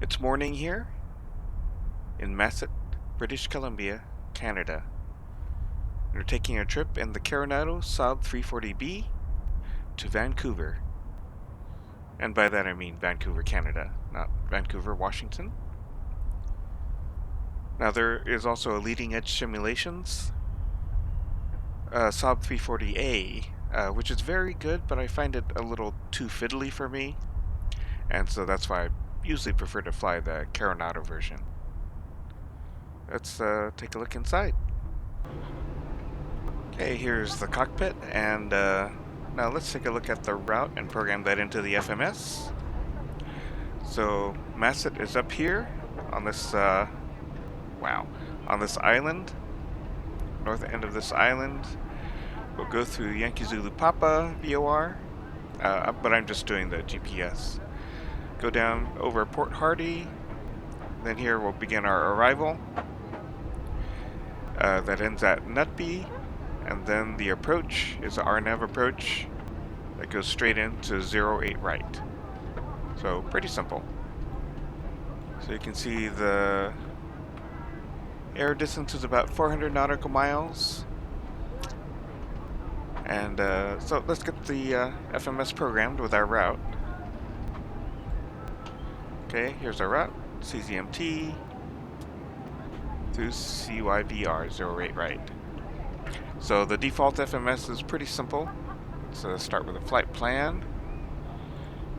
It's morning here in Masset, British Columbia, Canada. We're taking a trip in the Carenado Saab 340B to Vancouver. And by that I mean Vancouver, Canada, not Vancouver, Washington. Now there is also a leading edge simulations Saab 340A, which is very good, but I find it a little too fiddly for me. And so that's why I usually prefer to fly the Carenado version. Let's take a look inside. Okay, here's the cockpit, and now let's take a look at the route and program that into the FMS. So Masset is up here on this, on this island, north end of this island. We'll go through Yankee Zulu Papa VOR, but I'm just doing the GPS. Go down over Port Hardy, then here we'll begin our arrival. That ends at Nutby, and then the approach is the RNAV approach that goes straight into 08 right. So pretty simple. So you can see the air distance is about 400 nautical miles. And so let's get the FMS programmed with our route. Okay, here's our route, CZMT through CYVR 08 right. So the default FMS is pretty simple. So start with a flight plan.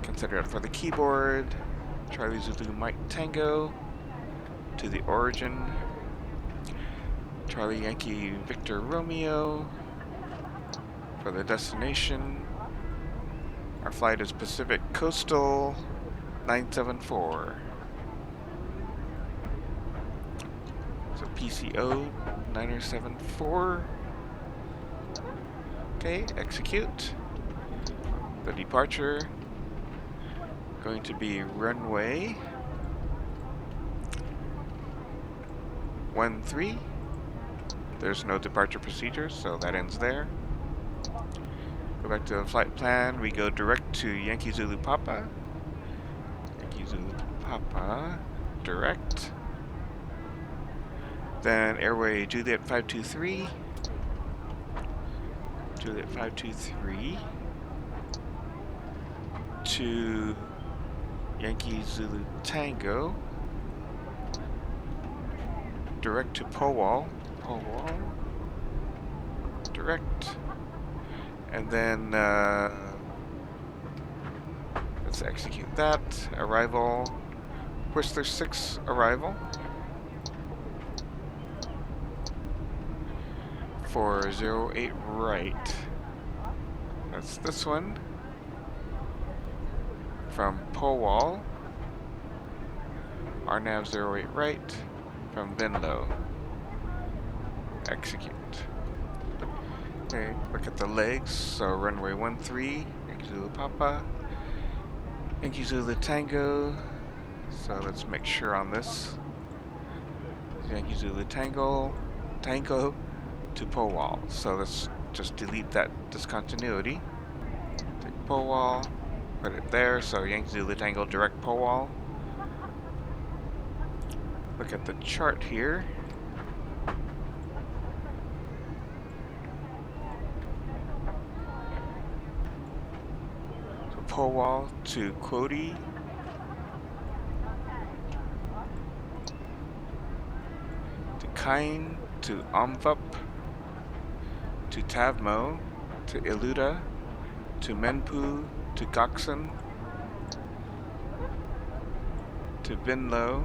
Consider it for the keyboard. Charlie Zulu Mike Tango to the origin. Charlie Yankee Victor Romeo for the destination. Our flight is Pacific Coastal 974. So PCO 974. Okay, execute. The departure going to be runway 13. There's no departure procedure, so that ends there. Go back to the flight plan. We go direct to Yankee Zulu Papa. Yankee Zulu Papa, direct. Then airway Juliet 523. Juliet 523 to Yankee Zulu Tango. Direct to Powal. Direct. And then let's execute that. Arrival. Whistler 6 arrival. For 08 right. That's this one. From Powal. RNAV 08 right. From Venlo. Execute. Okay, look at the legs. So runway 13, Yankee Zulu Papa, Yankee Zulu Tango. So let's make sure on this. Yankee Zulu Tango to Powal. So let's just delete that discontinuity. Take Powal, put it there. So Yankee Zulu Tango direct Powal. Look at the chart here. Powal to Quoddy, to Kine, to Omvup, to Tavmo, to Iluda, to Menpu, to Gokson, to Vinlo,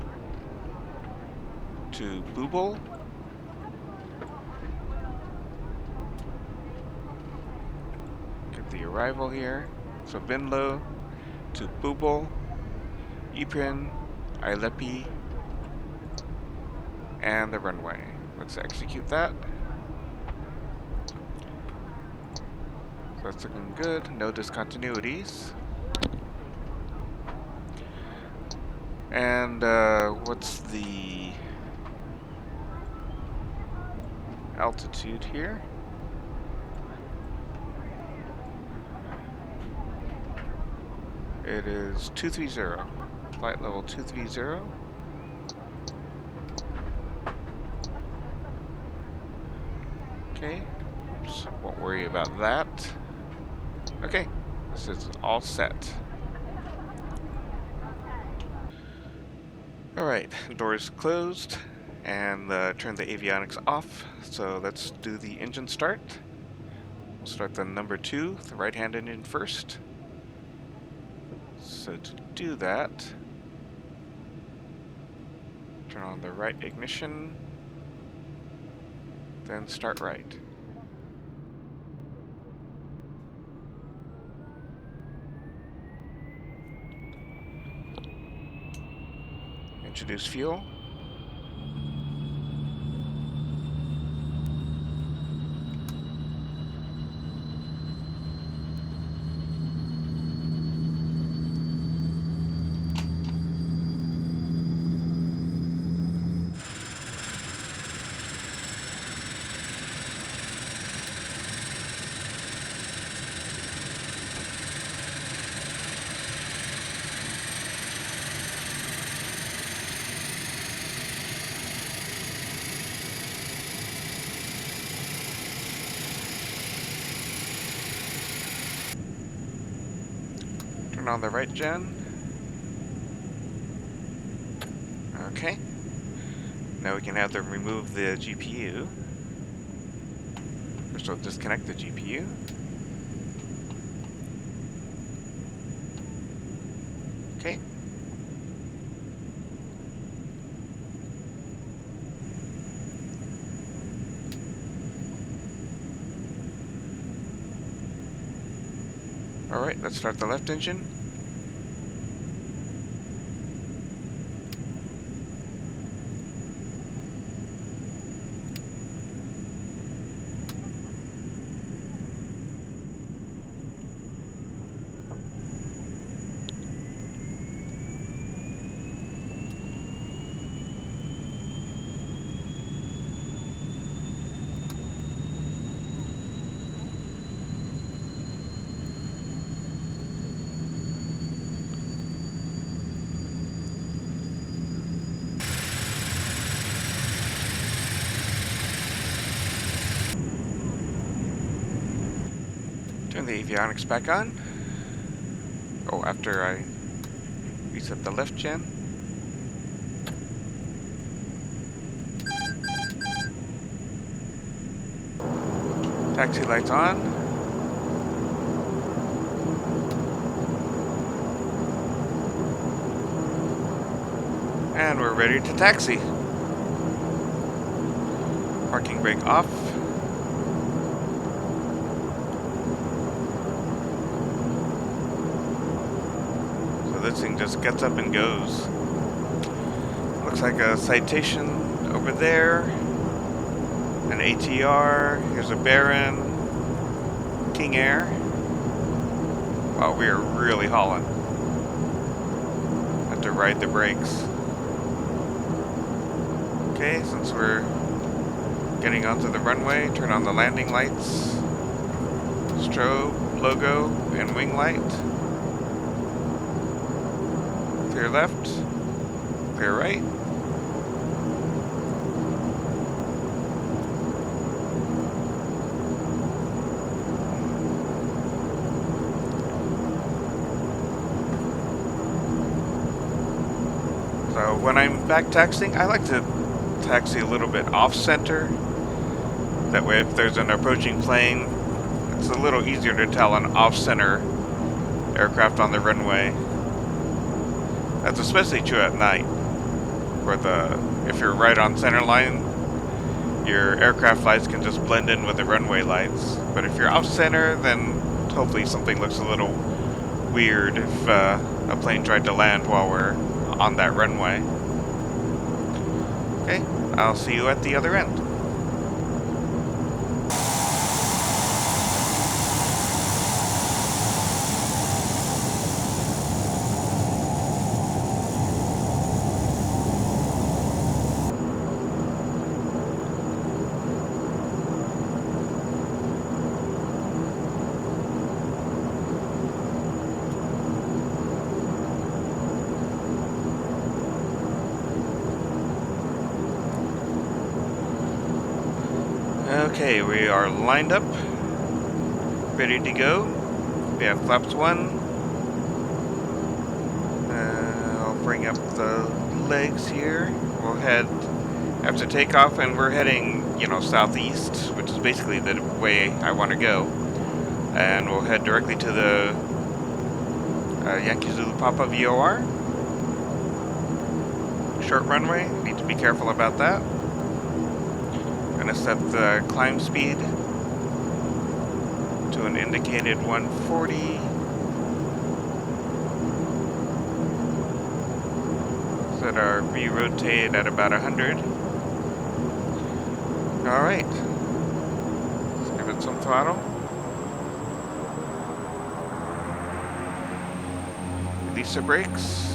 to Booble, get the arrival here. So Vinlo to Booble, Iprin, Ilepi, and the runway. Let's execute that. So that's looking good. No discontinuities. And what's the altitude here? It is 230. flight level 230. Okay, oops, won't worry about that. Okay, this is all set. Alright, doors closed, and turn the avionics off. So let's do the engine start. We'll start the number 2, the right-hand engine first. So to do that, turn on the right ignition, then start right. Introduce fuel. Turn on the right gen. Okay. Now we can have them remove the GPU. First we'll disconnect the GPU. Okay. Alright, let's start the left engine. Turn the avionics back on. Oh, after I reset the left gen. Taxi lights on. And we're ready to taxi. Parking brake off. So this thing just gets up and goes. Looks like a Citation over there. An ATR. Here's a Baron. King Air. Wow, we are really hauling. Have to ride the brakes. Okay, since we're getting onto the runway, turn on the landing lights, strobe, logo, and wing light. Clear left, clear right. So when I'm back taxiing, I like to taxi a little bit off-center. That way if there's an approaching plane, it's a little easier to tell an off-center aircraft on the runway. That's especially true at night, where if you're right on center line, your aircraft lights can just blend in with the runway lights. But if you're off-center, then hopefully something looks a little weird if a plane tried to land while we're on that runway. Okay, I'll see you at the other end. Okay, we are lined up, ready to go. We have flaps 1. I'll bring up the legs here. We'll head after takeoff, and we're heading, southeast, which is basically the way I want to go. And we'll head directly to the Yankee Zulu Papa VOR. Short runway, need to be careful about that. Gonna set the climb speed to an indicated 140. Set our V-rotate at about 100. Alright. Let's give it some throttle. Release the brakes.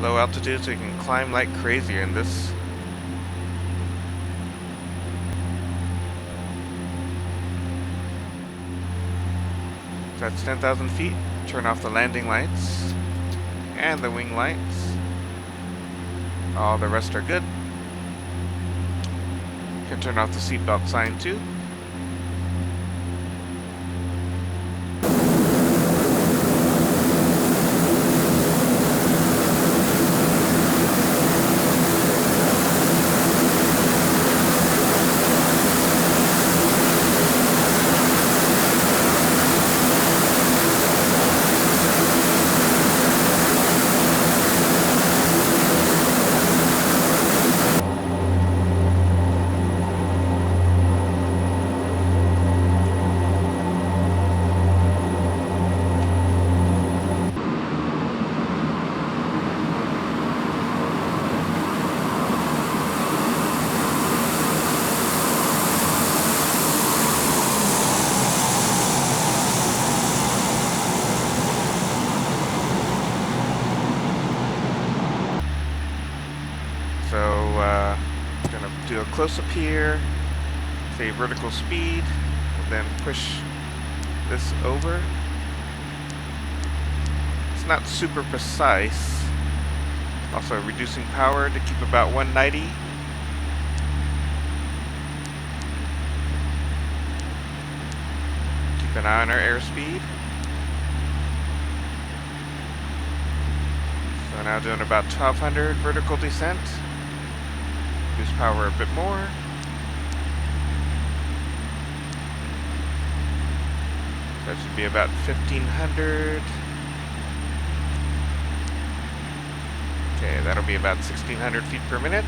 Low altitude, so you can climb like crazy in this. That's 10,000 feet. Turn off the landing lights and the wing lights. All the rest are good. You can turn off the seatbelt sign too. Gonna do a close-up here, say vertical speed, and then push this over. It's not super precise. Also reducing power to keep about 190. Keep an eye on our airspeed. So now doing about 1200 vertical descent. Boost power a bit more. That should be about 1500. Okay, that'll be about 1600 feet per minute.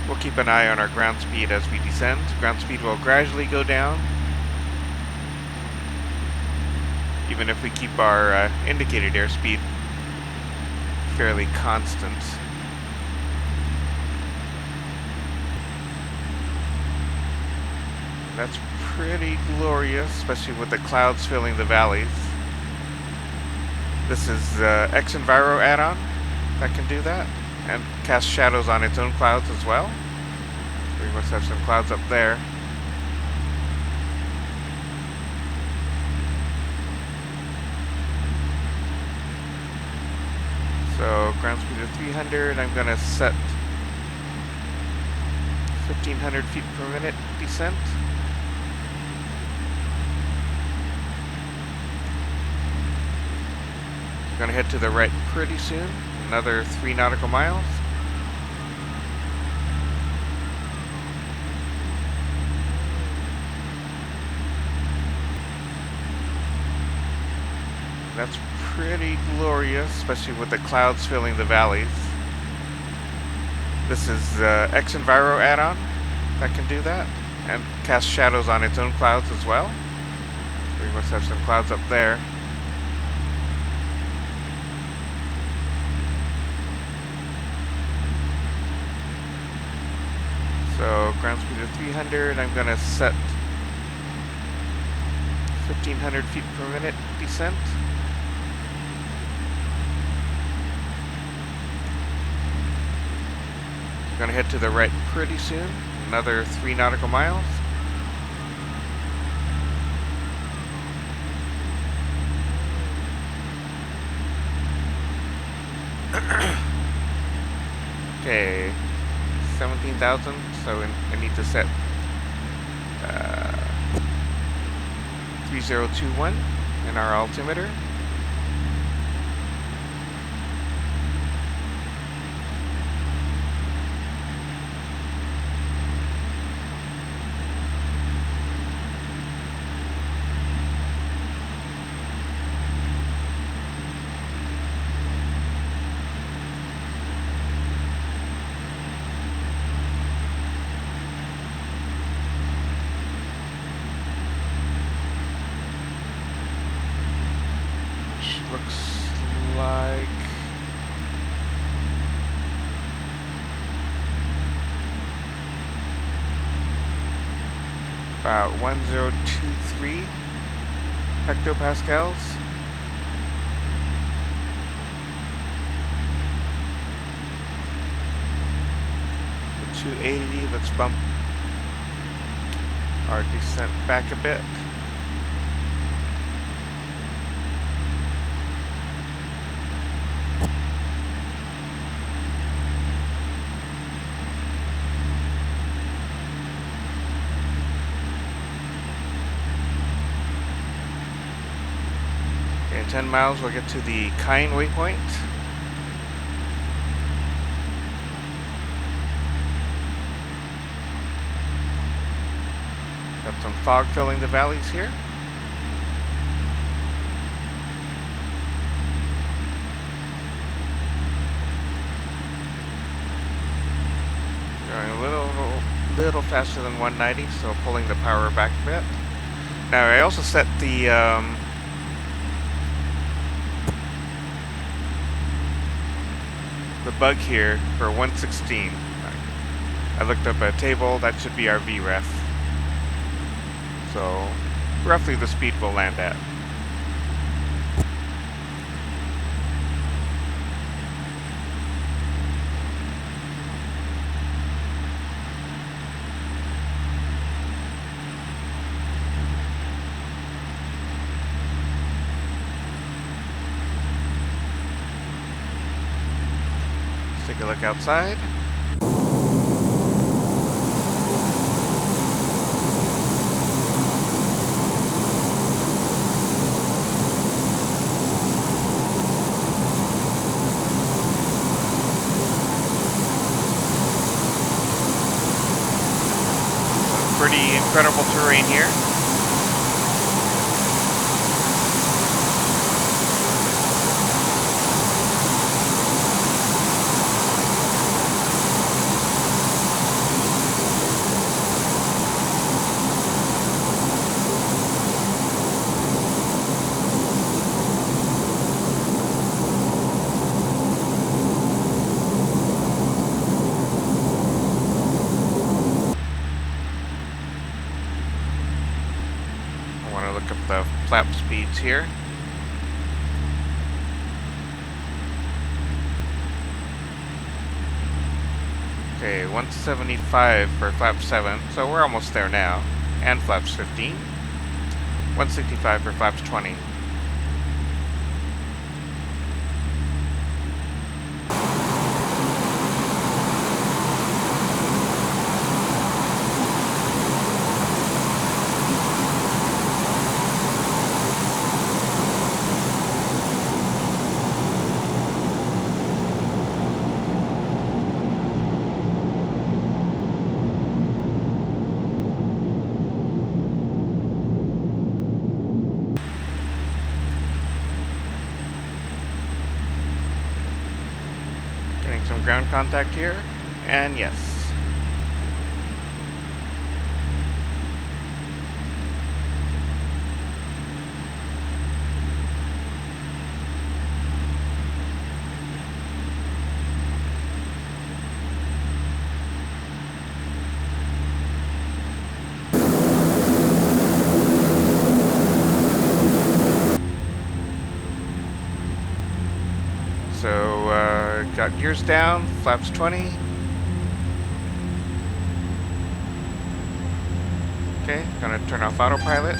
We'll keep an eye on our ground speed as we descend. Ground speed will gradually go down, even if we keep our indicated airspeed fairly constant. That's pretty glorious, especially with the clouds filling the valleys. This is the X-Enviro add-on that can do that, and cast shadows on its own clouds as well. We must have some clouds up there. So ground speed of 300, I'm going to set 1500 feet per minute descent. We're going to head to the right pretty soon, another 3 nautical miles. That's pretty glorious, especially with the clouds filling the valleys. This is the X-Enviro add-on that can do that, and cast shadows on its own clouds as well. We must have some clouds up there. So ground speed of 300, I'm gonna set 1500 feet per minute descent. Gonna head to the right pretty soon, another 3 nautical miles. Okay, 17,000, so I need to set 3021 in our altimeter. Looks like about 1023 hectopascals. The 280, let's bump our descent back a bit. In 10 miles, we'll get to the Kine waypoint. Got some fog filling the valleys here. Going a little faster than 190, so pulling the power back a bit. Now I also set the bug here for 116. I looked up a table, that should be our VREF. So, roughly the speed we'll land at. Take a look outside. Some pretty incredible terrain here. The flap speeds here. Okay, 175 for flap 7, so we're almost there now. And flaps 15. 165 for flaps 20. on ground contact here, and yes. So, got gears down, flaps 20. Okay, gonna turn off autopilot.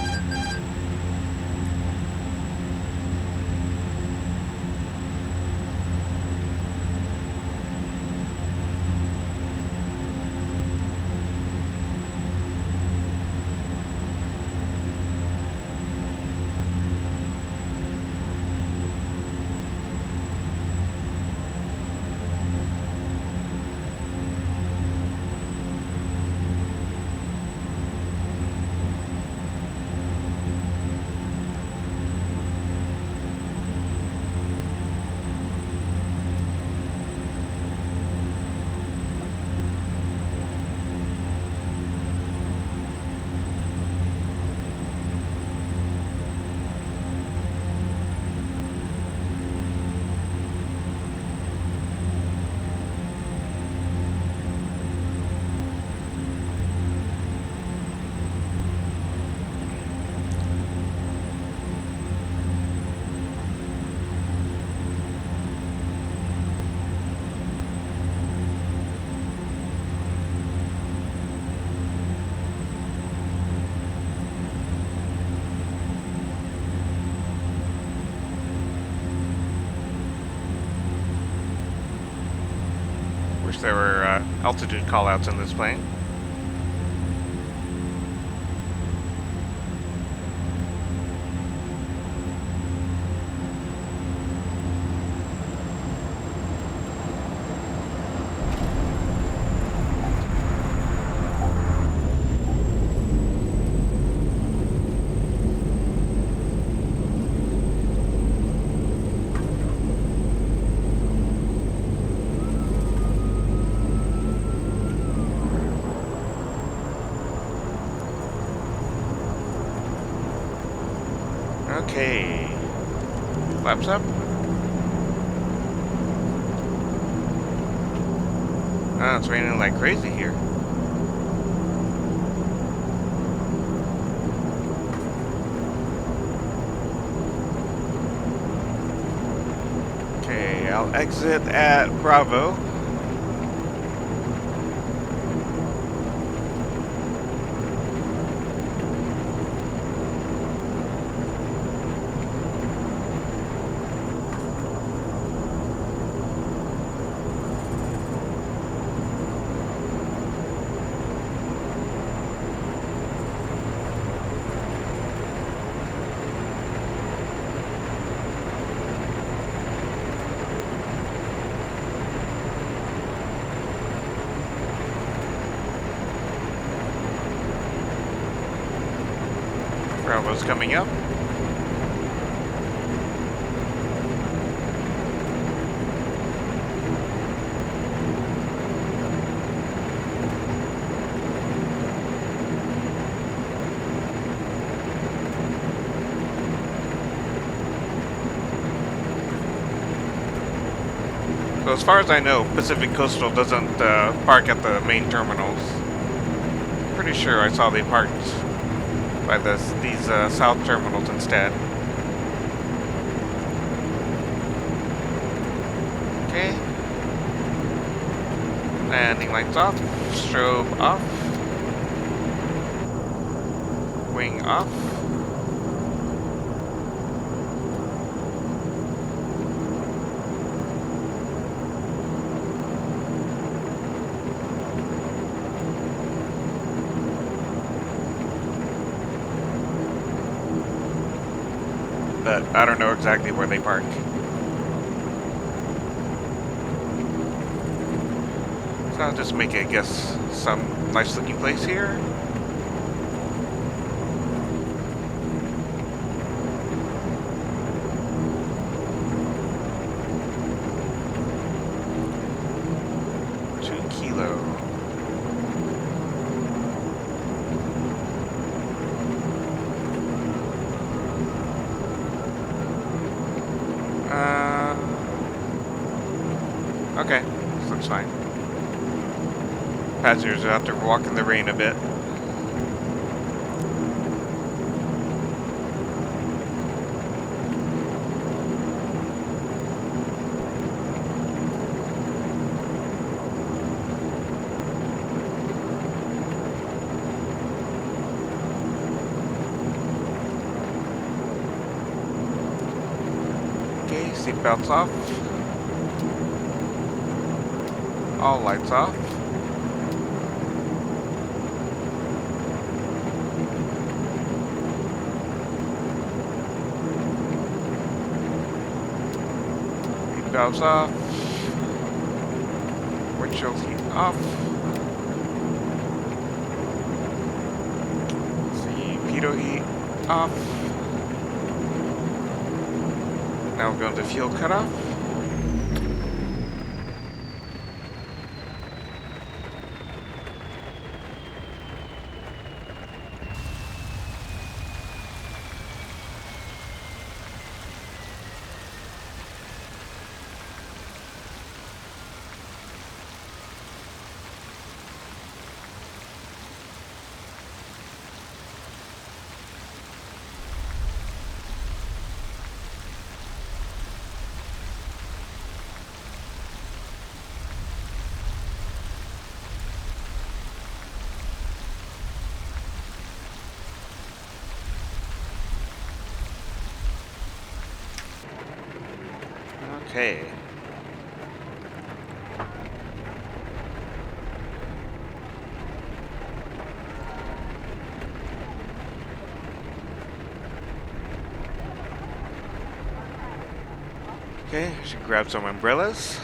Wish there were altitude callouts in this plane. Okay, flaps up. Oh, it's raining like crazy here. Okay, I'll exit at Bravo. Bravo's coming up. So as far as I know, Pacific Coastal doesn't park at the main terminals. Pretty sure I saw they parked by these south terminals instead. Okay. Landing lights off. Strobe off. Wing off. But I don't know exactly where they park. So I'll just make a guess, some nice looking place here. That's fine. Passengers are out there walking in the rain a bit. Okay, seatbelts off. All lights off. Valves off. Windshield heat off. See, pitot heat off. Now we're going to fuel cutoff. Okay. Okay, I should grab some umbrellas.